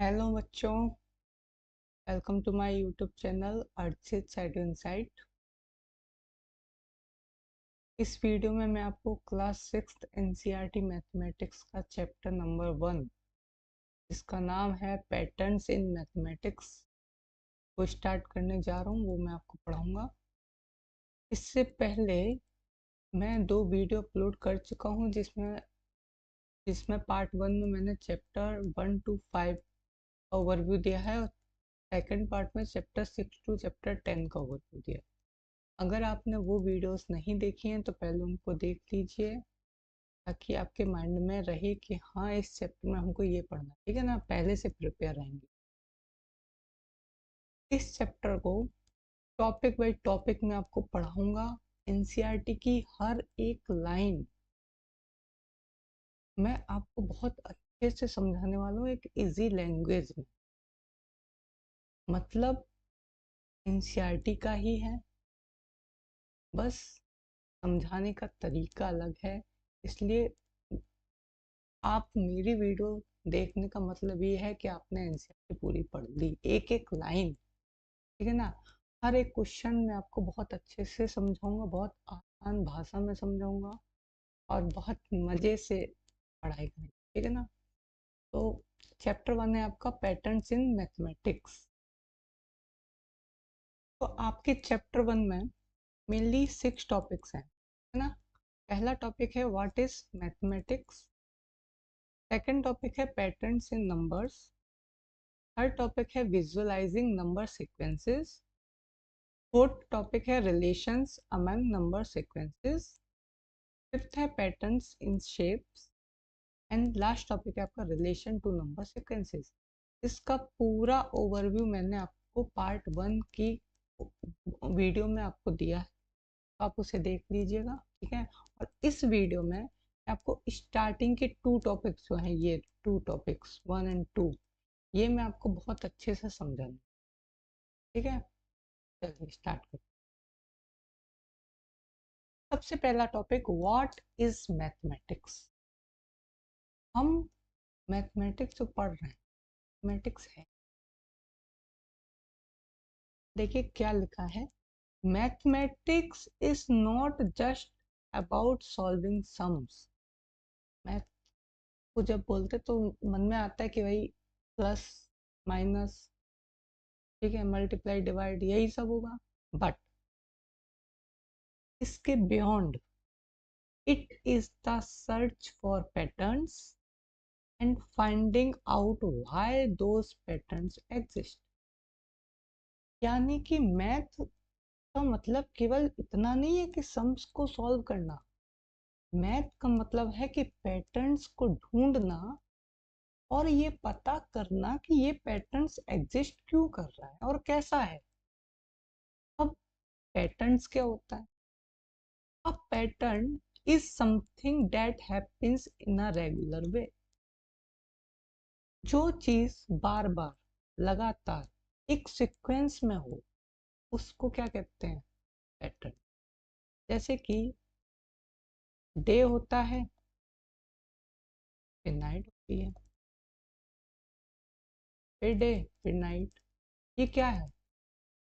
Hello बच्चों, welcome to my YouTube channel Archit side insight. इस video में मैं आपको क्लास 6th एनसीईआरटी मैथमेटिक्स का चैप्टर नंबर 1 जिसका नाम है पैटर्न्स इन मैथमेटिक्स को स्टार्ट करने जा रहा हूँ। वो मैं आपको पढ़ाऊँगा। इससे पहले मैं 2 वीडियो अपलोड कर चुका हूँ जिसमें जिसमें पार्ट 1 में मैंने चैप्टर 1 to 5 का ओवरव्यू दिया है और सेकेंड पार्ट में चैप्टर 6 to चैप्टर 10 का ओवरव्यू दिया है। अगर आपने वो वीडियोस नहीं देखी हैं तो पहले उनको देख लीजिए ताकि आपके माइंड में रहे कि हाँ इस चैप्टर में हमको ये पढ़ना है। ठीक है ना, पहले से प्रिपेयर रहेंगे। इस चैप्टर को टॉपिक बाय टॉपिक में आपको पढ़ाऊंगा। एनसीईआरटी की हर एक लाइन मैं आपको बहुत अच्छे से समझाने वाला हूँ, एक इजी लैंग्वेज में। मतलब एनसीईआरटी का ही है, बस समझाने का तरीका अलग है। इसलिए आप मेरी वीडियो देखने का मतलब ये है कि आपने एनसीईआरटी पूरी पढ़ ली, एक एक लाइन। ठीक है ना, हर एक क्वेश्चन में आपको बहुत अच्छे से समझाऊंगा, बहुत आसान भाषा में समझाऊंगा और बहुत मज़े से पढ़ाई करेंगे। ठीक है ना। तो चैप्टर 1 है आपका पैटर्न्स इन मैथमेटिक्स। तो आपके चैप्टर 1 में मेनली 6 टॉपिक्स हैं, है ना। पहला टॉपिक है what is mathematics. Second topic है patterns in numbers. Third topic है visualizing number sequences. Fourth topic है relations among number sequences. Fifth है patterns in shapes and last topic है आपका रिलेशन टू नंबर सीक्वेंसेस। इसका पूरा overview मैंने आपको पार्ट 1 की वीडियो में आपको दिया है, तो आप उसे देख लीजिएगा। ठीक है, और इस वीडियो में आपको स्टार्टिंग के 2 टॉपिक्स जो हैं, ये 2 टॉपिक्स 1 and 2, ये मैं आपको बहुत अच्छे से समझाऊंगा। ठीक है, चलिए स्टार्ट करते हैं। सबसे पहला टॉपिक व्हाट इज मैथमेटिक्स। हम मैथमेटिक्स जो पढ़ रहे हैं, मैथमेटिक्स है, देखिए क्या लिखा है। Mathematics is not just about solving sums. Math को जब बोलते तो मन में आता है कि भाई प्लस माइनस, ठीक है, मल्टीप्लाई डिवाइड, यही सब होगा। बट इसके beyond it is the search for patterns and finding out why those patterns exist। यानी कि मैथ का मतलब केवल इतना नहीं है कि सम्स को सॉल्व करना। मैथ का मतलब है कि पैटर्न्स को ढूंढना और ये पता करना कि ये पैटर्न्स एग्जिस्ट क्यों कर रहा है और कैसा है। अब पैटर्न्स क्या होता है? A pattern is something that happens in a regular way. जो चीज बार बार लगातार एक सीक्वेंस में हो उसको क्या कहते हैं? पैटर्न। जैसे कि डे होता है, फिर नाइट होती है, फिर डे, फिर नाइट। ये क्या है?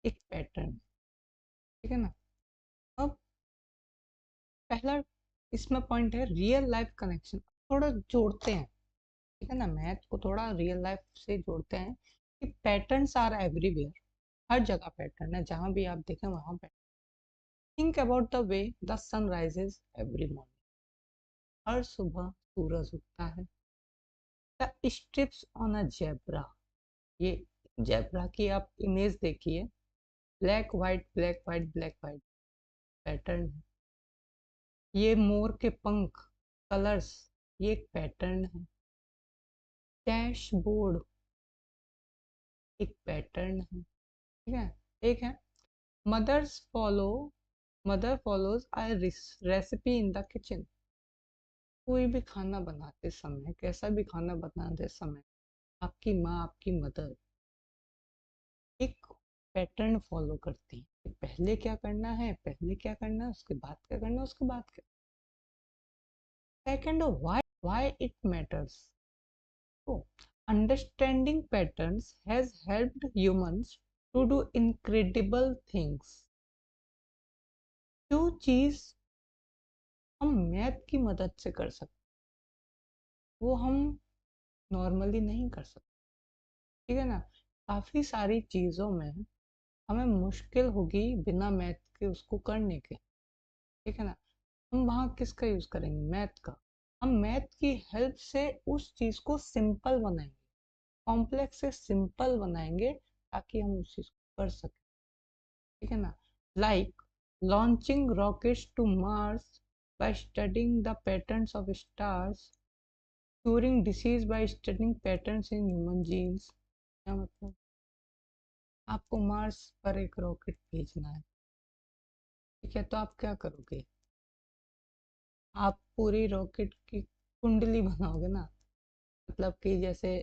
एक पैटर्न। ठीक है ना। अब पहला इसमें पॉइंट है रियल लाइफ कनेक्शन। थोड़ा जोड़ते हैं, ठीक है ना, मैथ को थोड़ा रियल लाइफ से जोड़ते हैं कि पैटर्न्स आर एवरीवेयर। हर जगह पैटर्न है, जहां भी आप देखें वहां pattern. Think about the way the sun rises every morning. हर सुबह सूरज उगता है। The stripes on a zebra. ये जेब्रा की आप इमेज देखिए, black white black white black white pattern है। ये मोर के पंख, कलर्स, ये एक पैटर्न है। डैशबोर्ड एक पैटर्न है। ठीक है। एक है mothers follow mother follows a recipe in the kitchen. कोई भी खाना बनाते समय, कैसा भी खाना बनाते समय, आपकी माँ, आपकी मदर एक पैटर्न फॉलो करती है कि पहले क्या करना है, पहले क्या करना है, उसके बाद क्या करना है, उसके बाद क्या। Second, why it matters. तो understanding patterns has helped humans to do incredible things. जो चीज हम मैथ की मदद से कर सकते वो हम नॉर्मली नहीं कर सकते, ठीक है ना। काफी सारी चीजों में हमें मुश्किल होगी बिना मैथ के उसको करने के, ठीक है ना। हम वहाँ किसका यूज करेंगे? मैथ का। हम मैथ की हेल्प से उस चीज को सिंपल बनाएंगे, कॉम्प्लेक्स से सिंपल बनाएंगे ताकि हम उस चीज को कर सकें, ठीक है ना। Like launching rockets to Mars by studying the patterns of stars, curing disease by studying patterns in human genes। क्या मतलब? आपको मार्स पर एक रॉकेट भेजना है, ठीक है, तो आप क्या करोगे? आप पूरी रॉकेट की कुंडली बनाओगे ना, मतलब कि जैसे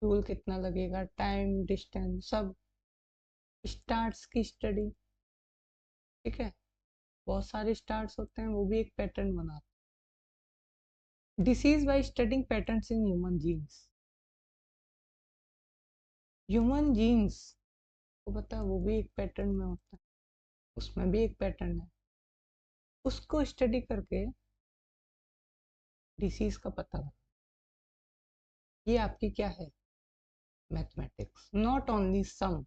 फ्यूल कितना लगेगा, टाइम, डिस्टेंस, सब। स्टार्स की स्टडी, ठीक है, बहुत सारे स्टार्स होते हैं, वो भी एक पैटर्न बनाते हैं। Disease by studying patterns in human genes. Human genes को पता है वो भी एक पैटर्न में होता है, उसमें भी एक पैटर्न है। उसको स्टडी करके डिसीज का पता लगा। ये आपकी क्या है? Mathematics. Not only sum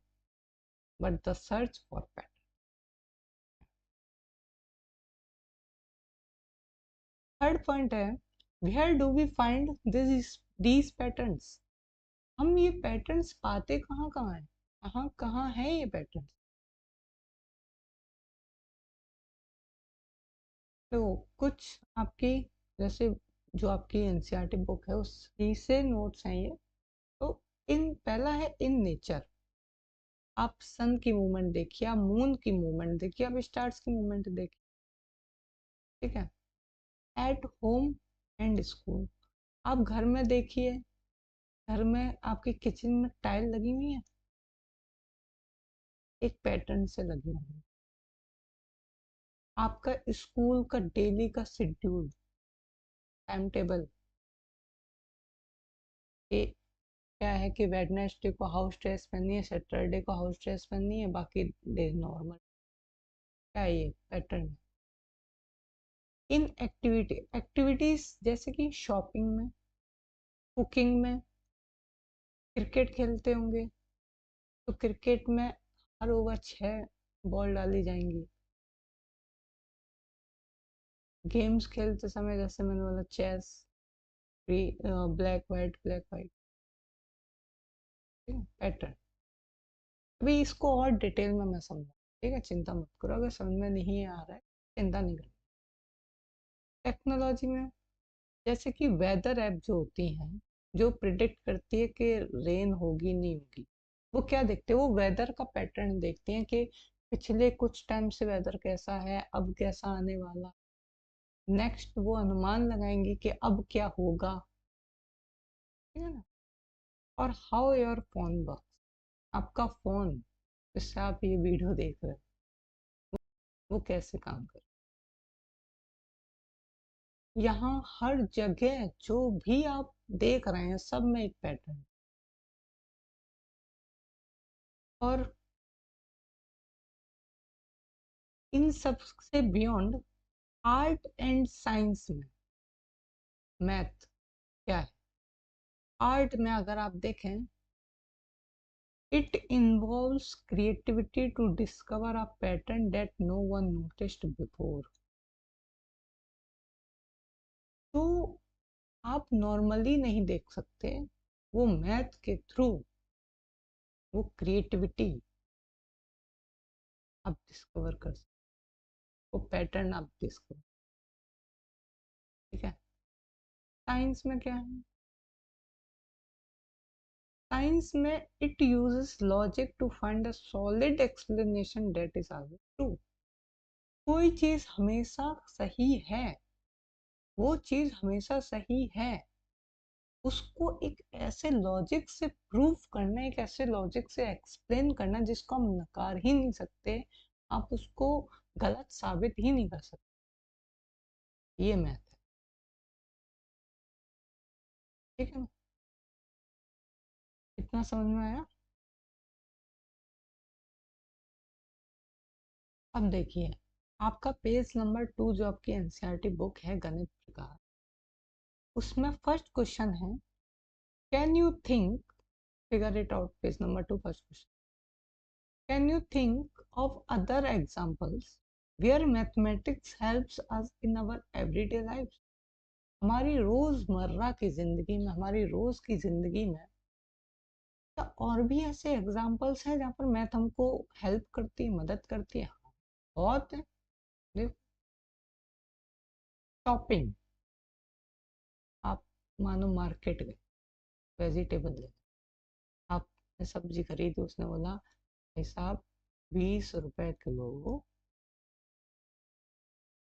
but the search for pattern. Third point है, where do we find these patterns. हम ये पैटर्न्स पाते कहाँ कहाँ है, कहाँ कहाँ है ये पैटर्न? तो कुछ आपकी, जैसे जो आपकी एनसीईआरटी बुक है उसी से नोट्स हैं ये। तो इन पहला है इन नेचर। आप सन की मूवमेंट देखिए, आप मून की मूवमेंट देखिए, आप स्टार्स की मूवमेंट देखिए, ठीक है। एट होम एंड स्कूल, आप घर में देखिए, घर में आपके किचन में टाइल लगी हुई है, एक पैटर्न से लगी हुई है। आपका स्कूल का डेली का शेड्यूल, टाइम टेबल, ये क्या है कि वेडनेसडे को हाउस ड्रेस पहननी है, सैटरडे को हाउस ड्रेस पहननी है, बाकी डे नॉर्मल। क्या ये पैटर्न? इन एक्टिविटीज जैसे कि शॉपिंग में, कुकिंग में, क्रिकेट खेलते होंगे तो क्रिकेट में हर ओवर 6 बॉल डाली जाएंगी। गेम्स खेलते समय जैसे मैंने बोला chess, black white black white, pattern. अभी इसको और डिटेल में मैं समझा, ठीक है, चिंता मत करो, अगर समझ में नहीं आ रहा है चिंता नहीं करो। टेक्नोलॉजी में जैसे कि वेदर ऐप जो होती हैं, जो प्रिडिक्ट करती है कि रेन होगी नहीं होगी, वो क्या देखते हैं? वो वेदर का पैटर्न देखते हैं कि पिछले कुछ टाइम से वेदर कैसा है, अब कैसा आने वाला, नेक्स्ट वो अनुमान लगाएंगे कि अब क्या होगा, ठीक है ना। और हाउ योर फोन वर्क, आपका फोन जिससे आप ये वीडियो देख रहे हो वो कैसे काम कर, यहाँ हर जगह जो भी आप देख रहे हैं सब में एक पैटर्न। और इन सब से बियॉन्ड आर्ट एंड साइंस में मैथ क्या है? आर्ट में अगर आप देखें, it involves creativity to discover a pattern that no one noticed before. तो आप नॉर्मली नहीं देख सकते, वो मैथ के थ्रू वो क्रिएटिविटी आप डिस्कवर कर सकते, वो पैटर्न आप डिस्कवर, ठीक है। साइंस में क्या है? साइंस में it uses logic to find a solid explanation that is always true. कोई चीज हमेशा सही है, वो चीज हमेशा सही है, उसको एक ऐसे लॉजिक से प्रूव करना, एक ऐसे लॉजिक से एक्सप्लेन करना जिसको हम नकार ही नहीं सकते, आप उसको गलत साबित ही नहीं कर सकते, ये मैथ है, ठीक है ना। इतना समझ में आया? अब देखिए, आपका पेज नंबर 2 जो आपकी एनसीईआरटी बुक है गणित प्रकार, उसमें फर्स्ट क्वेश्चन है, can you think, figure it out, page number 2 first question, can you think of other examples where mathematics helps us in our everyday life? हमारी रोजमर्रा की जिंदगी में, हमारी रोज की जिंदगी में क्या और भी ऐसे एग्जांपल्स हैं जहाँ पर मैथ हमको हेल्प करती है, मदद करती है? बहुत है। देखो, शॉपिंग, आप मानो मार्केट गए, वेजिटेबल ले, आपने सब्जी खरीदी, उसने बोला भाई साहब 20 रुपए किलो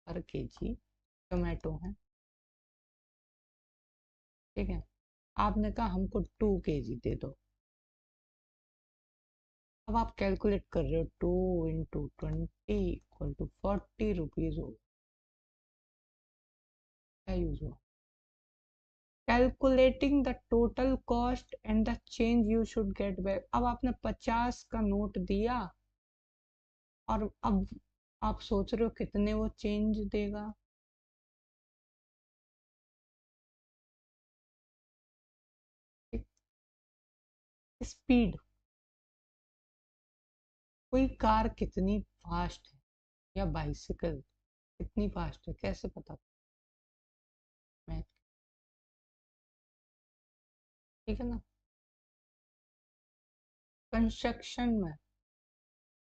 पर केजी टोमेटो है, ठीक है। आपने कहा हमको 2 केजी दे दो। अब आप कैलकुलेट कर रहे हो, 2 × 20 = 40 रुपीज हो, क्या यूज हुआ? Calculating the total cost and the change you should get back. अब आपने 50 का नोट दिया और अब आप सोच रहे हो कितने वो चेंज देगा। स्पीड, कोई कार कितनी फास्ट है या बाइसिकल कितनी फास्ट है, कैसे पता? मैं, ठीक है ना। कंस्ट्रक्शन में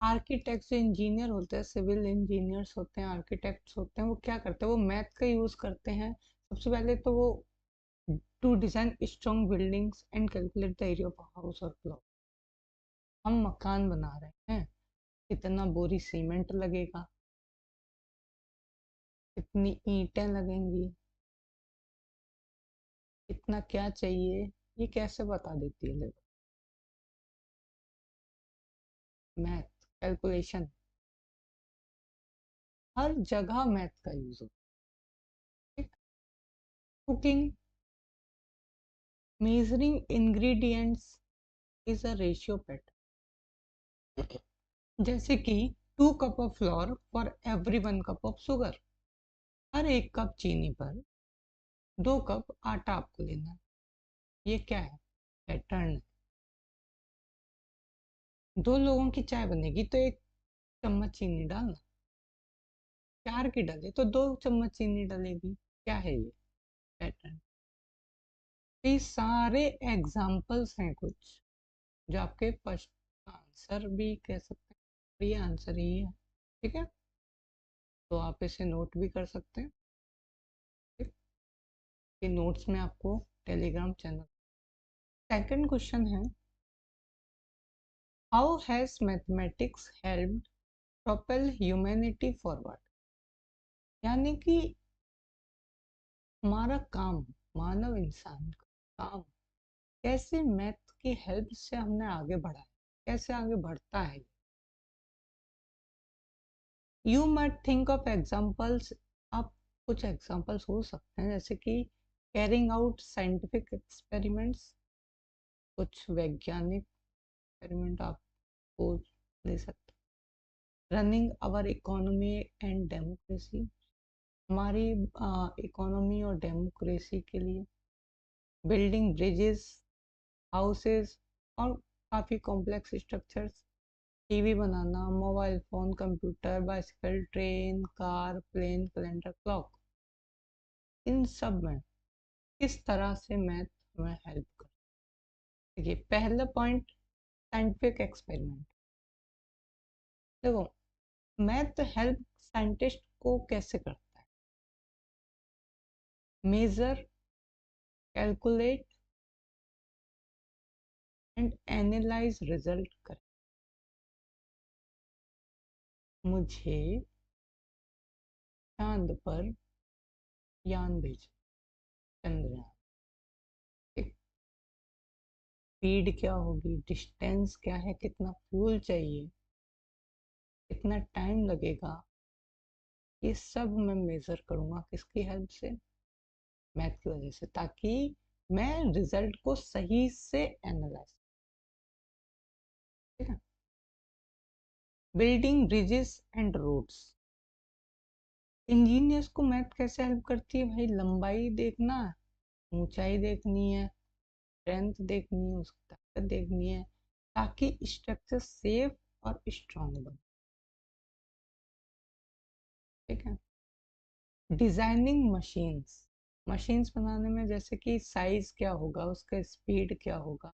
आर्किटेक्ट जो इंजीनियर होते हैं, सिविल इंजीनियर्स होते हैं, आर्किटेक्ट्स होते हैं, वो क्या करते हैं? वो मैथ का यूज करते हैं। सबसे पहले तो वो to design strong buildings and calculate the area of house और प्लॉट। हम मकान बना रहे हैं, कितना बोरी सीमेंट लगेगा, कितनी ईंटें लगेंगी, कितना क्या चाहिए, ये कैसे बता देती है लेबर? मैथ, कैलकुलेशन, हर जगह मैथ का यूज होता है। Cooking, measuring ingredients is a ratio pattern, जैसे कि 2 cup of floor for every 1 cup of sugar. Her 1 cup चीनी पर 2 कप आटा आपको लेना है। ये क्या है? पैटर्न है। 2 लोगों की चाय बनेगी तो 1 चम्मच चीनी डालना, 4 की डाले तो 2 चम्मच चीनी डालेगी। क्या है ये? पैटर्न। ये सारे एग्जाम्पल्स हैं कुछ जो आपके प्रश्न आंसर भी कह सकते हैं, ये आंसर ही है, ठीक है। तो आप इसे नोट भी कर सकते हैं, ठीक? ये नोट्स में आपको टेलीग्राम चैनल। सेकंड क्वेश्चन है, how has mathematics helped propel humanity forward? यानी कि हमारा काम, मानव इंसान का काम कैसे मैथ की हेल्प से हमने आगे बढ़ा है, कैसे आगे बढ़ता है। You might think of examples, आप कुछ एग्जाम्पल्स हो सकते हैं जैसे कि कैरिंग आउट साइंटिफिक एक्सपेरिमेंट्स, कुछ वैज्ञानिक एक्सपेरिमेंट आपको ले सकते हैं। Running our economy and democracy, हमारी इकोनॉमी और डेमोक्रेसी के लिए। बिल्डिंग ब्रिजेस, हाउसेस और काफ़ी कॉम्प्लेक्स स्ट्रक्चर्स। टीवी बनाना, mobile phone, computer, bicycle, train, car, plane, calendar, clock, इन सब में किस तरह से मैथ हमें हेल्प कर। देखिए, पहला पॉइंट, साइंटिफिक एक्सपेरिमेंट। देखो, मैथ हेल्प साइंटिस्ट को कैसे करता है? Measure, calculate and analyse result करें। मुझे चांद पर यान भेज, चंद्रयान, स्पीड क्या होगी, डिस्टेंस क्या है, कितना फ्यूल चाहिए, कितना टाइम लगेगा, ये सब मैं मेजर करूंगा किसकी हेल्प से? मैथ की वजह से, ताकि मैं रिजल्ट को सही से analyse. Building bridges and roads. Engineers को मैथ कैसे हेल्प करती है भाई? लंबाई देखना, ऊंचाई देखनी है, स्ट्रेंथ देखनी है, उसकी ताकत देखनी है, ताकि स्ट्रक्चर सेफ और स्ट्रांग बने। ठीक है। डिजाइनिंग मशीन्स, मशीन्स बनाने में जैसे कि साइज क्या होगा, उसका स्पीड क्या होगा,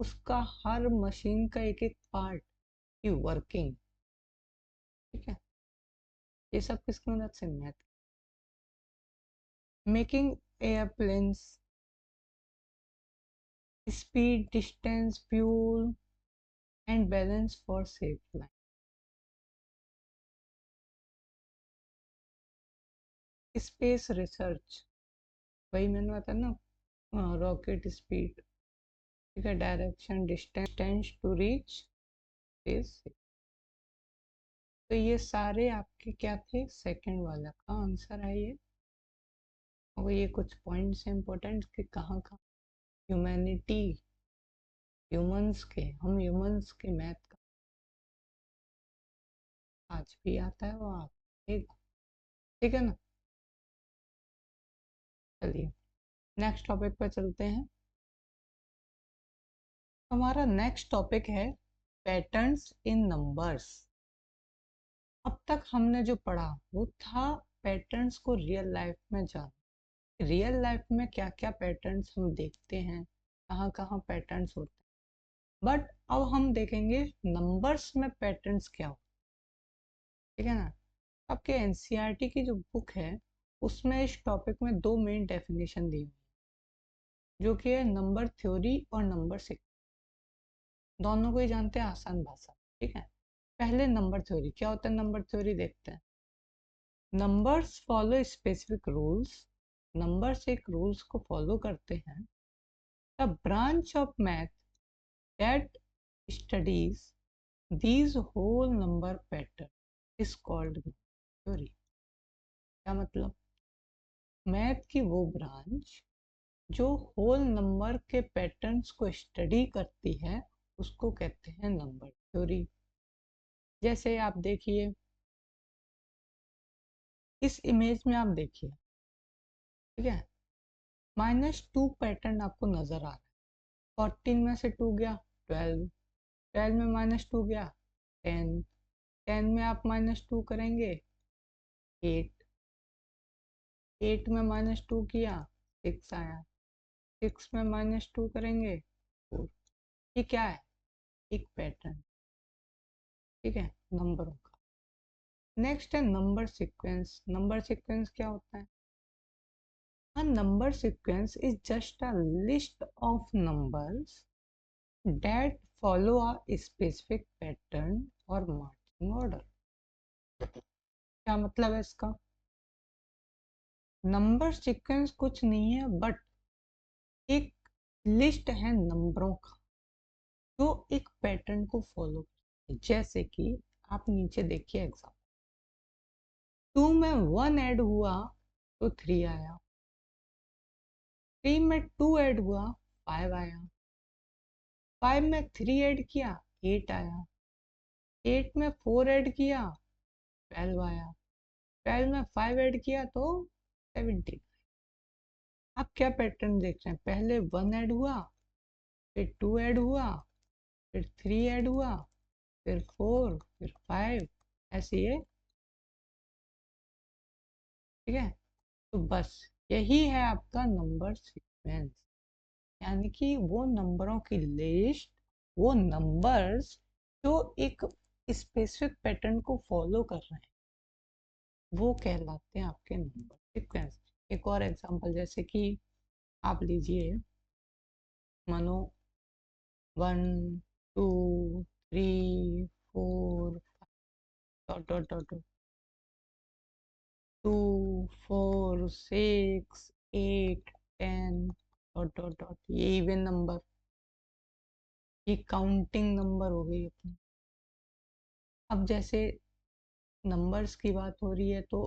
उसका हर मशीन का एक एक पार्ट की वर्किंग। ठीक है। ये सब किसकी मदद से? Math. Making aeroplanes, speed, distance, fuel and balance for safe flight. Space research, वही मैंने बताया ना, रॉकेट स्पीड, ठीक है, direction, distance to reach space. तो ये सारे आपके क्या थे? सेकंड वाला का आंसर है ये। और ये कुछ पॉइंट्स हैं इंपॉर्टेंट कि कहाँ कहाँ ह्यूमैनिटी, ह्यूमंस के, हम ह्यूमंस के मैथ का आज भी आता है वो आप ठीक। ठीक है ना। चलिए नेक्स्ट टॉपिक पर चलते हैं। हमारा नेक्स्ट टॉपिक है पैटर्न्स इन नंबर्स। अब तक हमने जो पढ़ा वो था पैटर्न्स को रियल लाइफ में जान, रियल लाइफ में क्या क्या पैटर्न्स हम देखते हैं, कहाँ कहाँ पैटर्न्स होते हैं। बट अब हम देखेंगे नंबर्स में पैटर्न्स क्या होते हैं। ठीक है ना। आपके एनसीईआरटी की जो बुक है उसमें इस टॉपिक में दो मेन डेफिनेशन दी हुई है, जो कि है नंबर थ्योरी और नंबर सीक्वेंस। दोनों को ही जानते हैं आसान भाषा। ठीक है। पहले नंबर थ्योरी क्या होता है, नंबर थ्योरी देखते हैं। Numbers follow specific rules, numbers एक रूल्स को फॉलो करते हैं। The branch of math that studies these whole number pattern is called theory. क्या मतलब? मैथ की वो ब्रांच जो होल नंबर के पैटर्न्स को स्टडी करती है उसको कहते हैं नंबर थ्योरी। जैसे आप देखिए, इस इमेज में आप देखिए, ठीक है, -2 पैटर्न आपको नजर आ रहा है। 14 में से 2 गया 12, 12 में -2 गया 10, 10 में आप -2 करेंगे 8, 8 में -2 किया 6 आया, 6 में -2 करेंगे 4। ये क्या है? एक पैटर्न। ठीक है, नंबरों का। नेक्स्ट है नंबर सीक्वेंस। नंबर सीक्वेंस क्या होता है? A number sequence is just a list of numbers that follow a specific pattern or marching order। क्या मतलब है इसका? नंबर सीक्वेंस कुछ नहीं है बट एक लिस्ट है नंबरों का जो एक पैटर्न को फॉलो करते हैं। जैसे कि आप नीचे देखिए एग्जाम्पल, 2 में 1 ऐड हुआ तो 3 आया, 3 में 2 ऐड हुआ 5 आया, 5 में 3 ऐड किया 8 आया, 8 में 4 ऐड किया 12 आया, 12 में 5 ऐड किया तो 17। आप क्या पैटर्न देख रहे हैं? पहले 1 ऐड हुआ, फिर 2 ऐड हुआ, फिर 3 ऐड हुआ, फिर 4, फिर 5, ऐसे ये। ठीक है। तो बस यही है आपका नंबर सीक्वेंस, यानी कि वो नंबरों की लिस्ट, वो नंबर्स जो एक स्पेसिफिक पैटर्न को फॉलो कर रहे हैं वो कहलाते हैं आपके नंबर सीक्वेंस। एक और एग्जांपल जैसे कि आप लीजिए, मानो 1 2 3 4 dot dot dot 2 4 6 8 10 dot dot dot, ये इवन नंबर, ये काउंटिंग नंबर हो गई अपनी। अब जैसे नंबर्स की बात हो रही है तो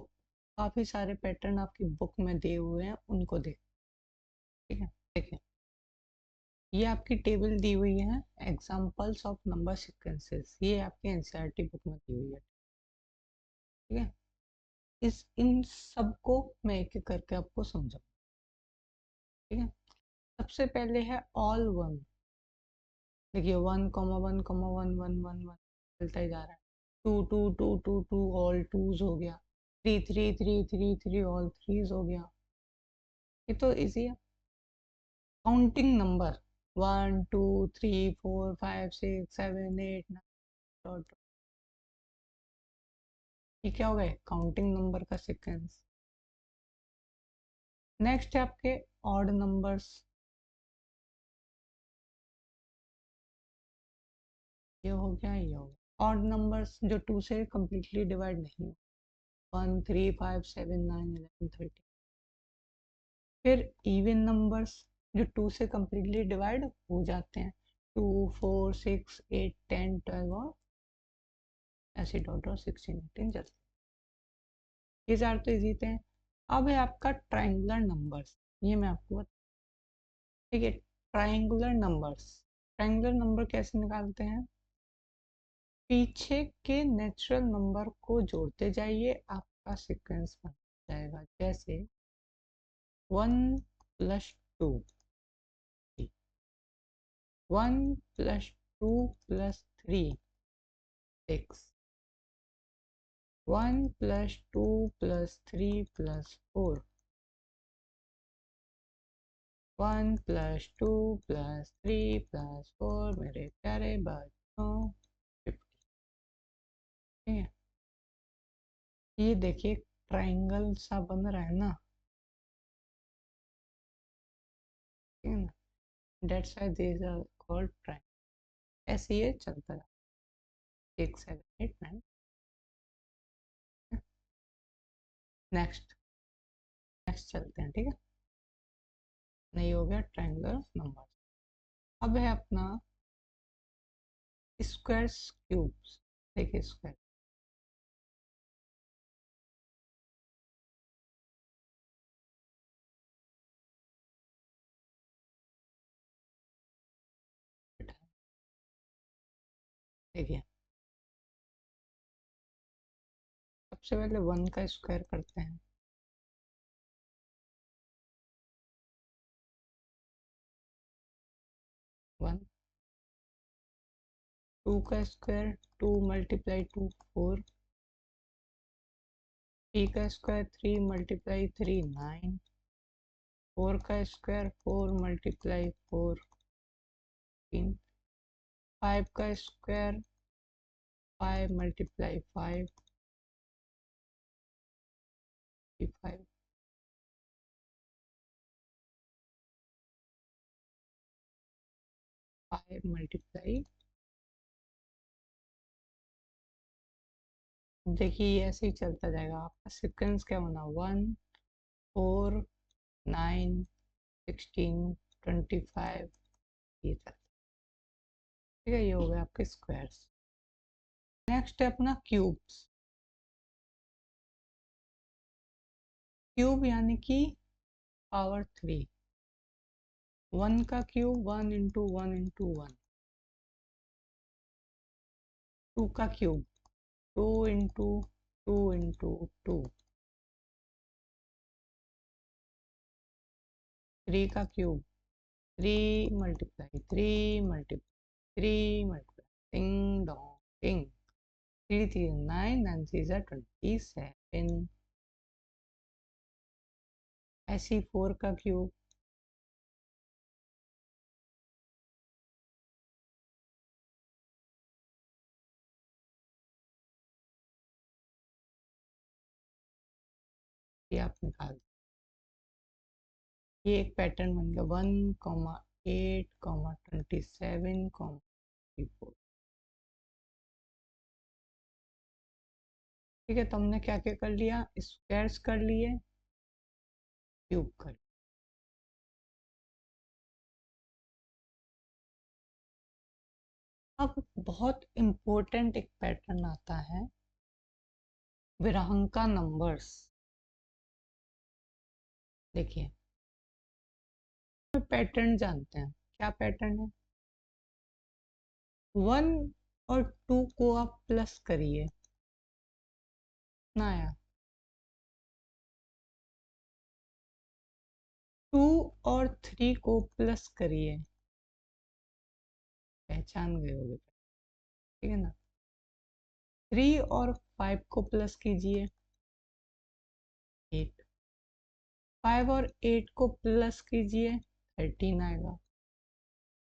काफ़ी सारे पैटर्न आपकी बुक में दिए हुए हैं, उनको देख। ठीक है। देखिए, ये आपकी टेबल दी हुई है एग्जाम्पल्स ऑफ नंबर सीक्वेंसेस, ये आपके एनसीईआरटी बुक में दी हुई है, ठीक है। इन सबको मैं एक एक करके आपको समझाऊँ, ठीक है। सबसे पहले है ऑल वन। देखिए 1,1,1,1,1 चलता ही जा रहा है। 2,2,2,2,2 ऑल टूज हो गया। 3,3,3,3,3 ऑल थ्रीज हो गया। ये तो इजी है। काउंटिंग नंबर 1, 2, 3, 4, 5, 6, 7, 8, 9 ये क्या हो गए? काउंटिंग नंबर का सीक्वेंस। नेक्स्ट है आपके ऑड नंबर्स। ये हो गया, ये हो गया। ऑड नंबर्स जो 2 से कम्प्लीटली डिवाइड नहीं हो, 1, 3, 5, 7, 9, 11, 13। फिर इवन नंबर्स जो 2 से कम्प्लीटली डिवाइड हो जाते हैं, 2, 4, 6, 8, 10, 12 और ऐसे डॉट और 16, 18 चलते हैं। ये चार तो इजी थे। अब है आपका ट्राइंगुलर नंबर्स। ये मैं आपको बता, ठीक है। ट्राइंगुलर नंबर्स, ट्राइंगुलर नंबर कैसे निकालते हैं? पीछे के नेचुरल नंबर को जोड़ते जाइए, आपका सीक्वेंस बन जाएगा। जैसे 1 + 2, 1 + 2 + 3, 6, 1 + 2 + 3 + 4, 1 + 2 + 3 + 4, मेरे प्यारे बच्चों 50। ठीक है, ये देखिए ट्राइंगल सा बन रहा है ना, ठीक है ना। That's why these are called triangle। ऐसे ये चलता है 6, 7, 8, 9। नेक्स्ट नेक्स्ट चलते हैं, ठीक है। नहीं हो गया ट्रायंगुलर नंबर। अब है अपना स्क्वायर्स क्यूब्स। देखिए स्क्वायर, देखिए सबसे पहले 1 का स्क्वायर करते हैं। 1, 2 का स्क्वायर 2 × 2 4, 3 का स्क्वायर 3 × 3 9, 4 का स्क्वायर 4 × 4 15, 5 का स्क्वायर 5 × 5 5, 5 × देखिए ये ऐसे ही चलता जाएगा। आपका सीक्वेंस क्या बना? 1, 4, 9, 16, 25, ये चलता, ठीक है। ये हो गया आपके स्क्वायर्स। नेक्स्ट है अपना क्यूब्स। क्यूब यानी कि पावर 3। 1 का क्यूब 1 × 1 × 1, 2 का क्यूब 2 × 2 × 2, 3 का क्यूब 3 × 3 × 3 × टिंग डोंग टिंग, 3 3 9 9 3 27। ऐसी 4 का क्यूब, ये आप निकाल, ये एक पैटर्न बन गया 1, 8, 27, 34। ठीक है, तो हमने क्या क्या कर लिया? स्क्वायर्स कर लिए, क्यूब कर। अब बहुत इंपॉर्टेंट एक पैटर्न आता है, विरांका नंबर्स। देखिए पैटर्न जानते हैं, क्या पैटर्न है, 1 और 2 को आप प्लस करिए ना यार, 2 और 3 को प्लस करिए, पहचान गए होगे, ठीक है ना। 3 और 5 को प्लस कीजिए, 8, 5 और 8 को प्लस कीजिए, 13 आएगा।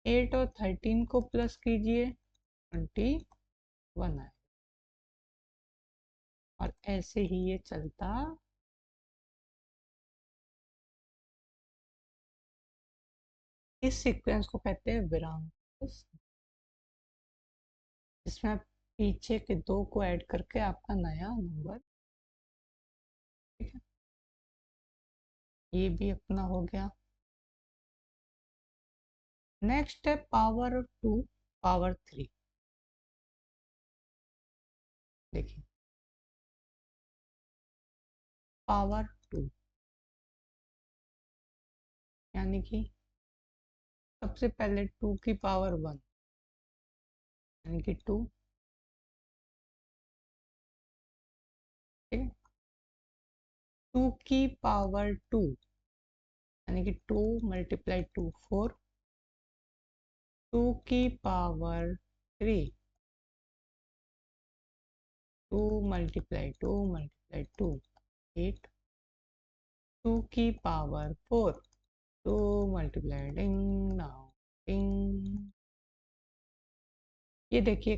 8 और 13 को प्लस कीजिए, 21 आएगा। और ऐसे ही ये चलता, इस सीक्वेंस को कहते हैं विरांकुश, जिसमें आप पीछे के 2 को ऐड करके आपका नया नंबर, ठीक है। ये भी अपना हो गया। नेक्स्ट है पावर 2 पावर 3। देखिए पावर 2 यानी कि सबसे पहले 2 की पावर 1 यानी कि 2, ठीक है। 2 की पावर 2 यानी कि 2 मल्टीप्लाई 2 4, 2 की पावर 3, 2 मल्टीप्लाई 2 मल्टीप्लाई 2 8, 2 की पावर 4, 2 मल्टीप्लाई डिंग नाउ डिंग। ये देखिए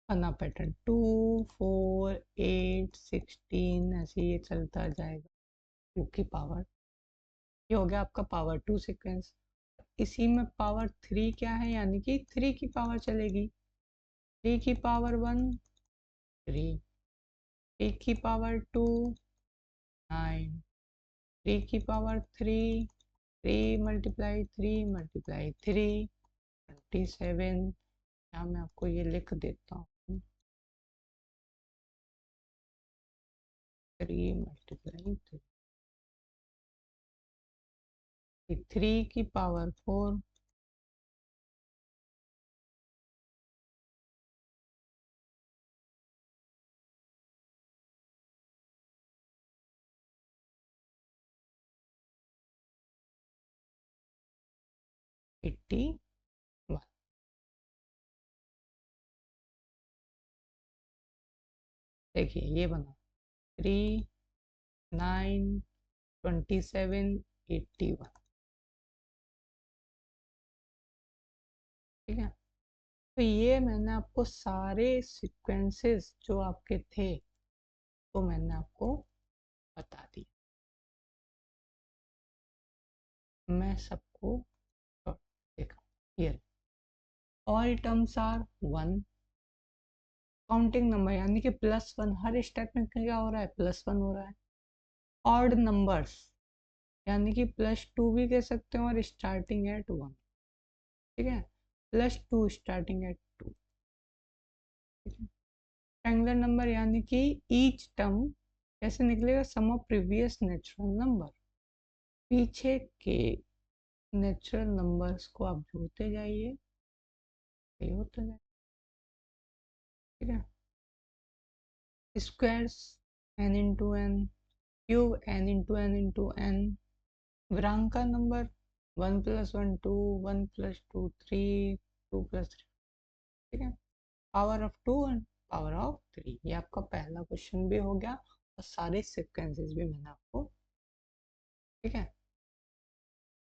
बना पैटर्न 2 4 8 16, ऐसे ये चलता जाएगा 2 की पावर। ये हो गया आपका पावर 2 सीक्वेंस। इसी में पावर 3 क्या है, यानी कि 3 की पावर चलेगी, 3 की पावर 1 3, 3 की पावर 2 9, 3 की पावर 3, 3 मल्टीप्लाई 3 मल्टीप्लाई 3 27। यहाँ मैं आपको ये लिख देता हूँ, 3 मल्टीप्लाई 3 की पावर 4, 81। देखिए ये बना 3 9 27 81, ठीक है। तो ये मैंने आपको सारे सीक्वेंसेस जो आपके थे तो मैंने आपको बता दी, मैं सबको देखा। Here all terms are 1, counting number यानी कि +1, हर स्टेप में क्या हो रहा है, +1 हो रहा है। ऑड नंबर्स यानी कि +2 भी कह सकते हैं और स्टार्टिंग एट 1, ठीक है। +2 स्टार्टिंग एट 2, ठीक है। ट्रायंगुलर नंबर यानी कि ईच टर्म कैसे निकलेगा, सम ऑफ प्रीवियस नेचुरल नंबर, पीछे के नेचुरल नंबर्स को आप जोड़ते जाइए, ये होता जाए, ठीक है। Squares n into n, cube n into n into n, विरांक का नंबर 1 + 1 2, 1 + 2 3, 2 + 3, ठीक है। Power of 2 and power of 3, ये आपका पहला क्वेश्चन भी हो गया और सारे सिक्वेंसेस भी मैंने आपको, ठीक है।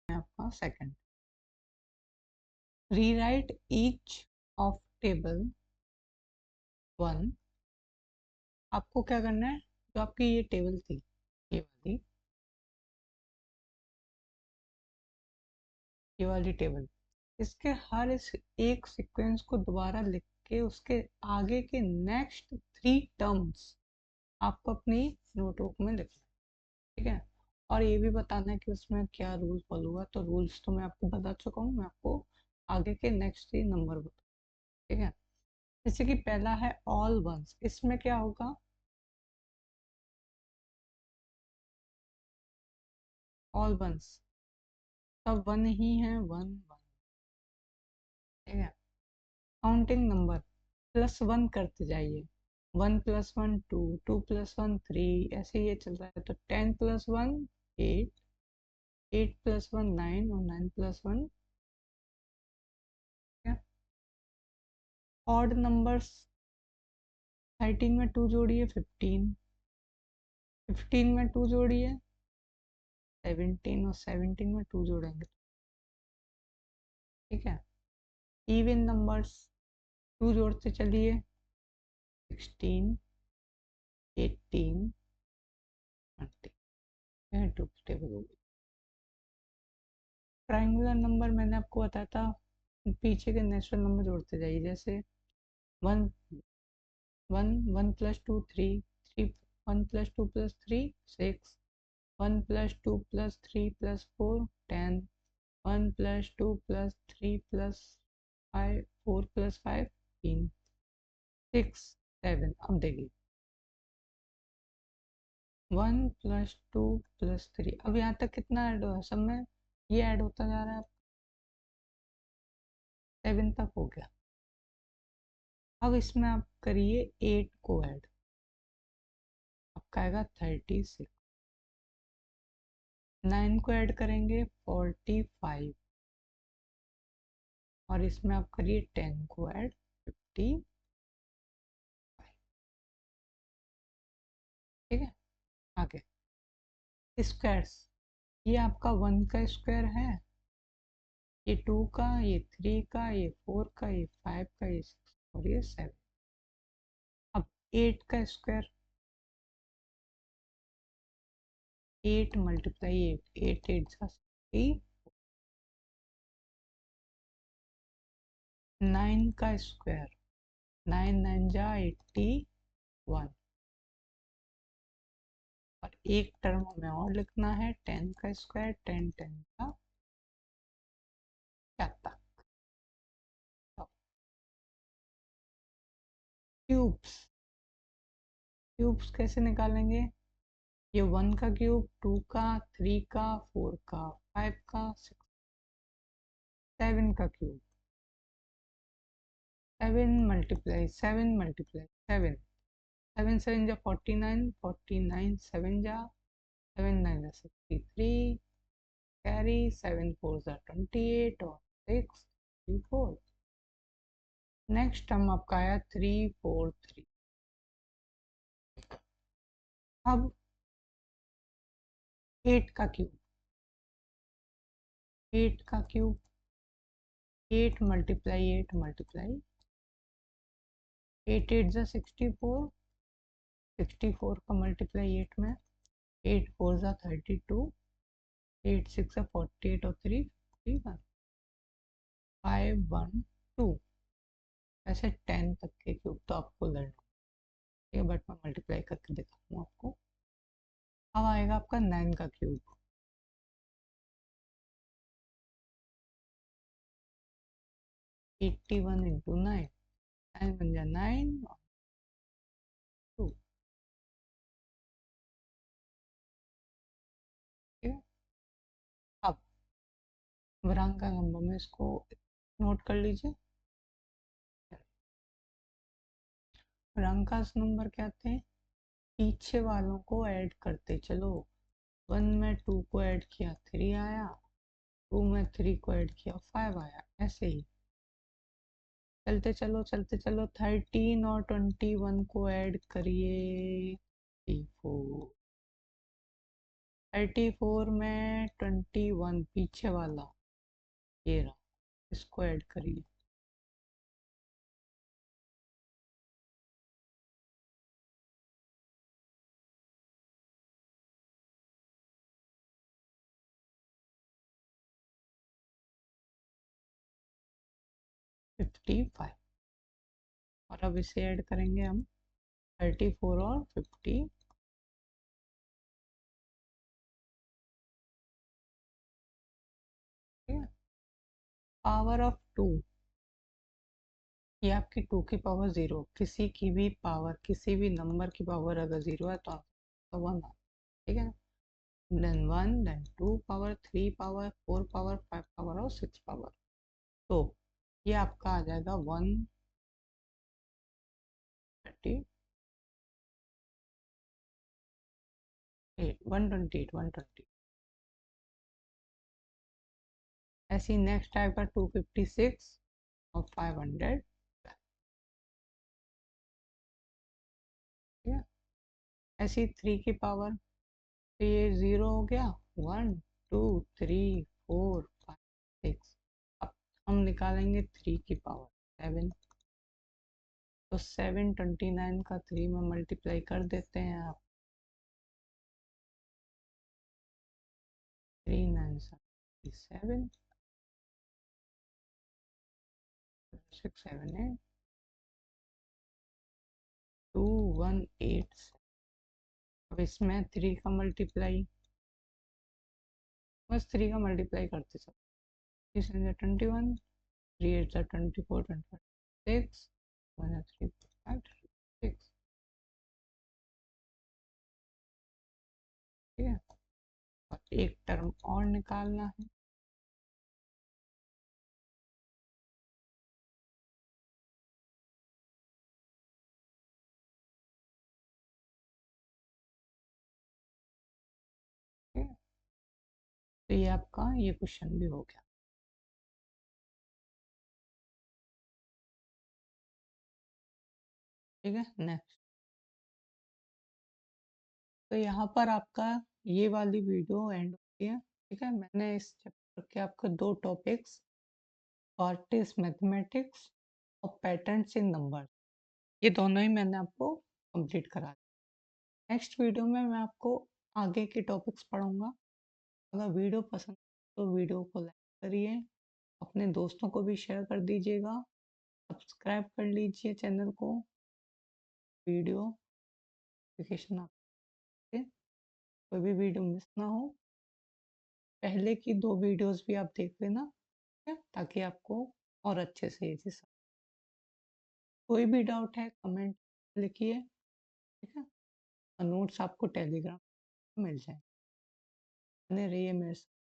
आपका second, rewrite each of table 1। आपको क्या करना है, जो आपकी ये टेबल थी, ये वाली टेबल, इसके हर इस एक सीक्वेंस को दोबारा लिख के उसके आगे के नेक्स्ट 3 टर्म्स आपको अपनी नोटबुक में लिखना है, ठीक है। और ये भी बताना है कि उसमें क्या रूल फॉलो हुआ, तो रूल्स तो मैं आपको बता चुका हूँ, मैं आपको आगे के नेक्स्ट 3 नंबर बता, ठीक है। जैसे कि पहला है ऑल वंस, इसमें क्या होगा, ऑल वंस सब 1 ही है, 1 1, ठीक है। काउंटिंग नंबर +1 करते जाइए, 1+1 2, 2+1 3, ऐसे ये चल रहा है। तो 10+1 8, 8+1 9 और 9+1। ऑड नंबर्स 13 में 2 जोड़िए 15, 15 में 2 जोड़िए 17 और 17 में 2 जोड़ेंगे। ठीक है। इवन नंबर्स 2 जोड़ते चलिए 16, 18, 20। यह 2 टेबल होगी। ट्राइंगुलर नंबर मैंने आपको बताया था, पीछे के नेचुरल नंबर जोड़ते जाइए, जैसे 1 1 1+2 3, 3 1+2+3 6, 1+2+3+4 10, 1+2+3+5 4+5 3 6 7। अब देखिए 1+2+3, अब यहाँ तक कितना ऐड हुआ, सब में ये ऐड होता जा रहा है, 7 तक हो गया। अब इसमें आप करिए 8 को ऐड, आपका आएगा 36। 9 को ऐड करेंगे 45, और इसमें आप करिए 10 को ऐड 55। ठीक है। आगे स्क्वायर्स, ये आपका 1 का स्क्वायर है, ये 2 का, ये 3 का, ये 4 का, ये 5 का, ये 6 और ये 7। अब 8 का स्क्वायर, 8 मल्टीप्लाई 8, 8 8 जा 60। 9 का स्क्वायर, 9 9 जा 81। और एक टर्म हमें और लिखना है 10 का स्क्वायर, 10 10 का 70। क्यूब्स, क्यूब्स कैसे निकालेंगे, ये 1 का क्यूब, 2 का, 3 का, 4 का, 5 का, 6, 7 का क्यूब, 7 मल्टीप्लाई 7 मल्टीप्लाई 7, 7 7 जा 49, 49 7 जा 7 9 जा 63, कैरी 7 4 जा 28 और 6 34। नेक्स्ट हम आपका आया 343। अब 8 का क्यूब, 8 का क्यूब 8 मल्टीप्लाई 8 मल्टीप्लाई 8 8 जा 64, 64 का मल्टीप्लाई 8 में, 8 4 जा 32, 8 6 जा 48 और 3 51 5 1 2। ऐसे 10 तक के क्यूब तो आपको लर्न है, बट मैं मल्टीप्लाई करके दिखाता हूँ आपको। अब आएगा आपका 9 का क्यूब, 81 इंटू 9, 9 बन जा 9 और 2। ठीक है। अब वरांका नंबर में इसको नोट कर लीजिए। वरांकास नंबर क्या थे, पीछे वालों को ऐड करते चलो। 1 में 2 को ऐड किया 3 आया, 2 में 3 को ऐड किया 5 आया, ऐसे ही चलते चलो चलते चलो। 13 और 21 को ऐड करिए 34, 34 में 21 पीछे वाला ये रहा, इसको ऐड करिए 55। और अब इसे ऐड करेंगे हम 34 और 50। पावर ऑफ 2, ये आपकी 2 की पावर 0, किसी की भी पावर, किसी भी नंबर की पावर अगर 0 है तो 1 है। ठीक है। Then 1, then 2 power, 3 power, 4 power, 5 power और 6 पावर। तो ये आपका आ जाएगा 128 128 ऐसी नेक्स्ट आएगा 256 और 500। ठीक है, ऐसी 3 की पावर, तो ये 0 हो गया, 1 2 3 4 5 6। अब हम निकालेंगे 3 की पावर 7, तो 729 का 3 में मल्टीप्लाई कर देते हैं आप। 3 9 7 6 7 8 2 1 8। अब इसमें 3 का मल्टीप्लाई, बस 3 का मल्टीप्लाई करते चलो। 3 7 21, 3 8 24 26, 1 3 5 6। ठीक है, और एक टर्म और निकालना है। ठीक है, तो ये आपका ये क्वेश्चन भी हो गया। ठीक है, नेक्स्ट। तो यहाँ पर आपका ये वाली वीडियो एंड होती है। ठीक है, मैंने इस चैप्टर के आपके 2 टॉपिक्स, व्हाट इज मैथमेटिक्स और पैटर्न्स इन नंबर, ये दोनों ही मैंने आपको कंप्लीट करा दिया। नेक्स्ट वीडियो में मैं आपको आगे के टॉपिक्स पढ़ाऊंगा। अगर वीडियो पसंद तो वीडियो को लाइक करिए, अपने दोस्तों को भी शेयर कर दीजिएगा, सब्सक्राइब कर लीजिए चैनल को, वीडियो नोटिफिकेशन आपके कोई भी वीडियो मिस ना हो। पहले की 2 वीडियोस भी आप देख लेना, ठीक है, ताकि आपको और अच्छे से ये चीज़। कोई भी डाउट है कमेंट लिखिए। ठीक है, और नोट्स आपको टेलीग्राम मिल जाए। बने रहिए मेरे साथ।